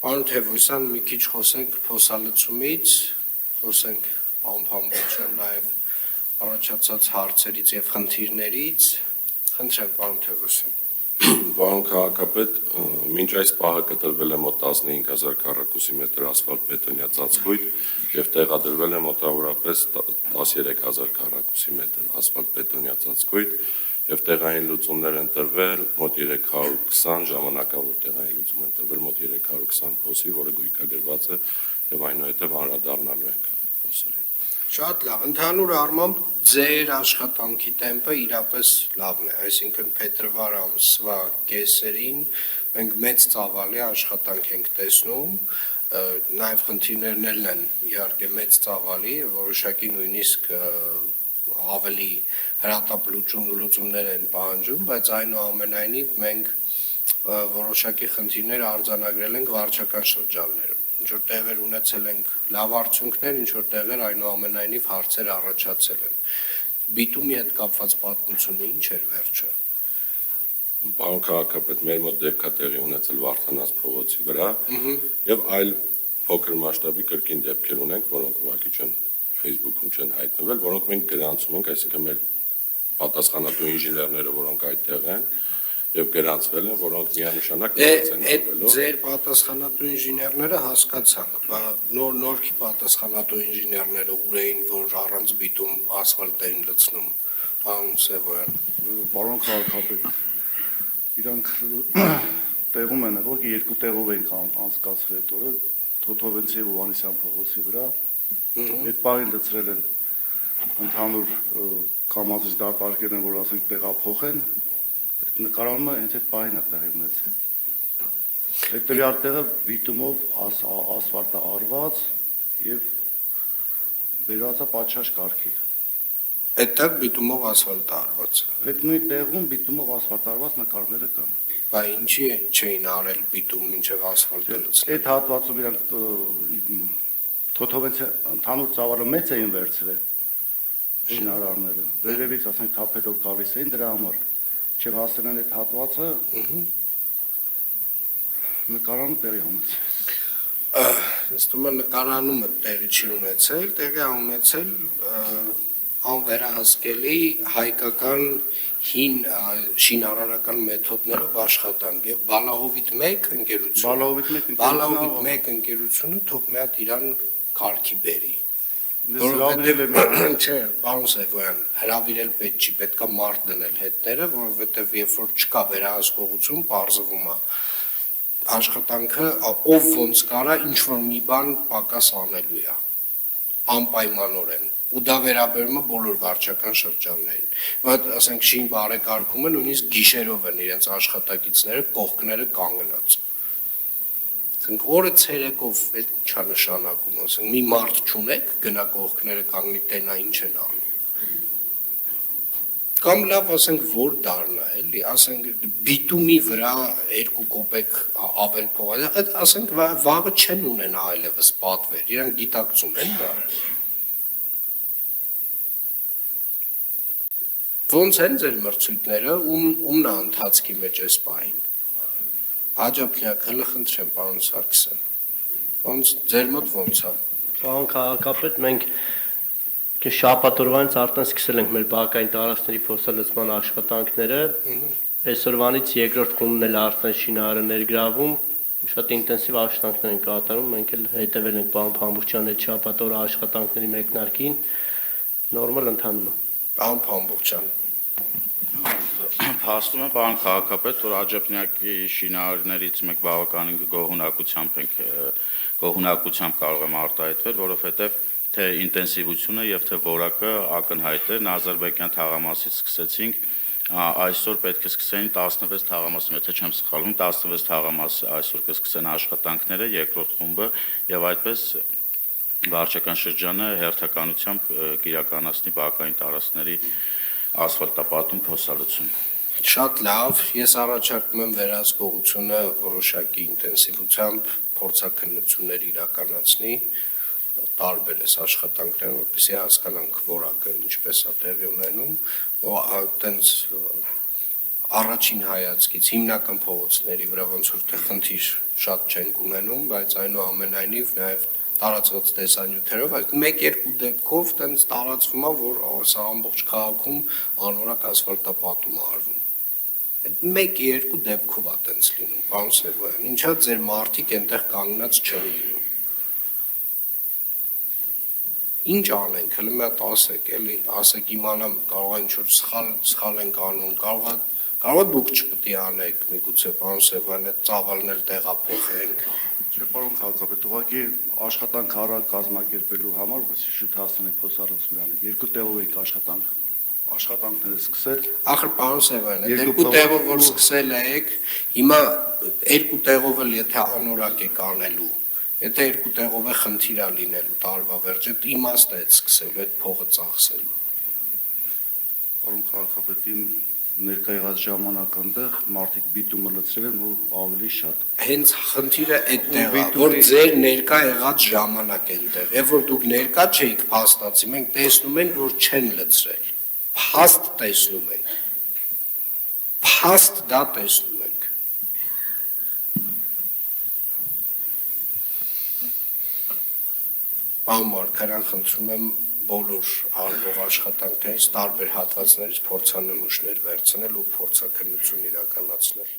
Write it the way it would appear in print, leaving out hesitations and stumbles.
Պարոն Թևոսյան, մի քիչ խոսենք փոսալցումից, խոսենք անփամբության նաև առաջացած հարցերից եւ խնդիրներից։ Խնդրեմ, պարոն Թևոսյան։ Պարոն քաղաքապետ, մինչ այս պահը կտրվել է մոտ 15000 քառակուսի մետր ասֆալտ բետոնյա ծածկույթ եւ տեղադրվել է մոտավորապես 13000 քառակուսի մետր ասֆալտ բետոնյա ծածկույթ եւ տեղային լուծումներ են տրվել մոտ 320 ժամանակավոր տեղային լուծում են տրվել մոտ 320 փոսի, որը գույքագրված է եւ այնուհետեւ անդրադառնալու ենք այդ փոսերին։ Շատ լավ, ընդհանուր առմամբ ձեր աշխատանքի տեմպը իրապես լավն է, այսինքն փետրվար ամսվա կեսերին մենք մեծ ծավալի աշխատանք ենք տեսնում, նաև խնդիրներն են իհարկե մեծ ծավալի, որոշակի նույնիսկ ավելի հրատապ լուծումներ են պահանջում, բայց այնուամենայնիվ մենք որոշակի խնդիրներ արձանագրել ենք վարչական շրջաններում։ Ինչ որ տեղեր ունեցել ենք լավ արդյունքներ, ինչ որ տեղեր այնուամենայնիվ հարցեր առաջացել են։ Բիտումի հետ կապված պատմությունը ինչ էր վերջը։ Պարոն քաղաքապետ, մեր մոտ դեպք է տեղի ունեցել Վարդանանց փողոցի վրա եւ այլ փոքր մասշտաբի կրկին դեպքեր ունենք, որոնք ուղղակի չեն Facebook-ում չեն հայտնվել, որոնք մենք գրանցում ենք, այսինքն մեր պատասխանատու ինժեներները, որոնք այդտեղ են եւ գրանցվել են, որոնք միանշանակ են նվելու։ Ձեր պատասխանատու ինժեներները հասկացանք, բայց նորքի պատասխանատու ինժեներները ուր էին, որ առանց բիտում ասֆալտ էին լցնում, պարոն Սևոյան։ Պարոն քաղաքապետ, իրանք տեղում են, որ երկու տեղով են անցկացրել այդ օրը, Թոթովենցի եւ Հովհաննիսյան փողոցի վրա, այդ բանը լցրել են ընդհանուր կամազից դատարկել են, որ ասենք տեղափոխեն, նկարահանումը հենց այդ բանը տեղի ունեցել։ Այդ տվյալ տեղը բիտումով ասֆալտը արված եւ վերածա պատշաճ կարգի։ Այդտեղ բիտումով ասֆալտ արված։ Այդ նույն տեղում բիտումով ասֆալտ արված նկարները կան։ Բայց ինչի չէին արել բիտում մինչև ասֆալտը լցնել։ Այդ հատվածում իրանք Թոթովենցի ընդհանուր ծավալը մեծ էին վերցրել շինարարները։ Վերևից ասենք թափելով գալիս էին դրա համար։ Չեմ հասել են այդ հատվածը նկարանում տեղի ունեցել։ Ինձ թվում է նկարանումը տեղի չի ունեցել, տեղի է ունեցել անվերահսկելի հայկական հին շինարարական մեթոդներով աշխատանք եւ Բալահովիտ 1 ընկերությունը Բալահովիտ 1 ընկերությունը թող մի հատ իրան կարգի բերի։ Չէ, պարոն Սևոյան, հրավիրել պետք չի, պետքա մարդ դնել հետները, որովհետև երբ որ չկա վերահսկողություն, պարզվում է աշխատանքը ով ոնց կարա ինչ որ մի բան պակաս անելու է անպայմանորեն ու դա վերաբերում է բոլոր վարչական շրջաններին։ Բայց ասենք շին բարեկարգումը նույնիսկ գիշերով են իրենց աշխատակիցները կողքները կանգնած։ Ասենք օրը ցերեկով այդ չա նշանակում, ասենք մի մարդ չունեք, գնա կողքները կանգնի տենա ինչ են անում։ Կամ լավ ասենք որ դառնա էլի, ասենք բիտումի վրա 2 կոպեկ ավել փող, ասենք վաղը չեն ունենա այլևս պատվեր, իրանք գիտակցում են դա։ Ոնց են ձեր մրցույթները, ումն է ընթացքի մեջ էս պահին։ Աջափնյակ, հələ խնդրեմ, պարոն Սարգսյան։ Ոնց ձեր մոտ ոնց է։ Պարոն քաղաքապետ, մենք շաբաթօրվանից արդեն սկսել ենք մեր բակային տարածքների փոսալցման աշխատանքները։ Այսօրվանից երկրորդ խումբն էլ արդեն շինարարը ներգրավում, շատ ինտենսիվ աշխատանքներ են կատարում, մենք էլ հետևել ենք պարոն Փամբուխյանի այդ շաբաթօրը աշխատանքների մեկնարկին, նորմալ ընթանում է։ Պարոն Փամբուխյան։ Փաստում է պարոն քաղաքապետ, որ Աջափնյակի շինարարներից մեկ բավականին գոհունակությամբ կարող եմ արտահայտվել, որովհետև թե ինտենսիվությունը եւ թե որակը ակնհայտ է, Նազարբեկյան թաղամասից սկսեցինք, այսօր պետք է սկսեն 16 թաղամասում, եթե չեմ սխալվում, 16 թաղամաս այսօր կսկսեն աշխատանքները, երկրորդ խումբը եւ այդպես վարչական շրջանը հերթականությամբ կիրականացնի բակային տարածքների ասֆալտապատում փոսալցում։ Շատ լավ, ես առաջարկում եմ վերահսկողությունը որոշակի ինտենսիվությամբ փորձաքննություններ իրականացնի, տարբեր էս աշխատանքներ, որպեսզի հասկանանք որակը ինչպես է տեղի ունենում, այտենց առաջին հայացքից հիմնական փողոցների վրա ոնց որ թե խնդիր շատ չենք ունենում, բայց այնուամենայնիվ նաև տարածված տեսանյութերով, այդ 1-2 դեպքով տենց տարածվում է, որ սա ամբողջ քաղաքում անորակ ասֆալտապատում է արվում։ Այդ 1-2 դեպքով է տենց լինում, պարոն Սևոյան, ինչա ձեր մարդիկ այնտեղ կանգնած չեն լինում։ Ինչ անենք, հələ մի հատ ասեք, էլի, ասեք իմանամ, կարող է ինչ-որ սխալ ենք անում, կարող է դուք չպետք է անեք, միգուցե պարոն Սևոյան, այդ ծավալն էլ տեղափոխենք։ Չէ, պարոն քաղաքապետ, ուղղակի աշխատանք առա կազմակերպելու համար, որպեսզի շուտ հասնենք փոխհարցմանը։ Երկու տեղով եք աշխատանքները սկսել։ Ախր պարոն Սևոյան, այդ երկու տեղով որ սկսել եք, հիմա երկու տեղով էլ եթե անորակ եք անելու, եթե երկու տեղով է խնդիր է լինելու տարվա վերջ, այդ իմաստ է սկսելու, այդ փողը ծախսելու։ Պարոն քաղաքապետ, իմ ներկա եղած ժամանակ այնտեղ մարդիկ բիտումը լցրել են ու ավելի շատ։ Հենց խնդիրը այդտեղ է, որ ձեր ներկա եղած ժամանակ այնտեղ, եւ որ դուք ներկա չէիք փաստացի, մենք տեսնում ենք, որ չեն լցրել։ Փաստ տեսնում ենք։ Փաստ դա տեսնում ենք։ Պարոն Մարգարյան, խնդրում եմ բոլոր արվող աշխատանքներից տարբեր հատվածներից փորձանմուշներ վերցնել ու փորձաքննություն իրականացնել։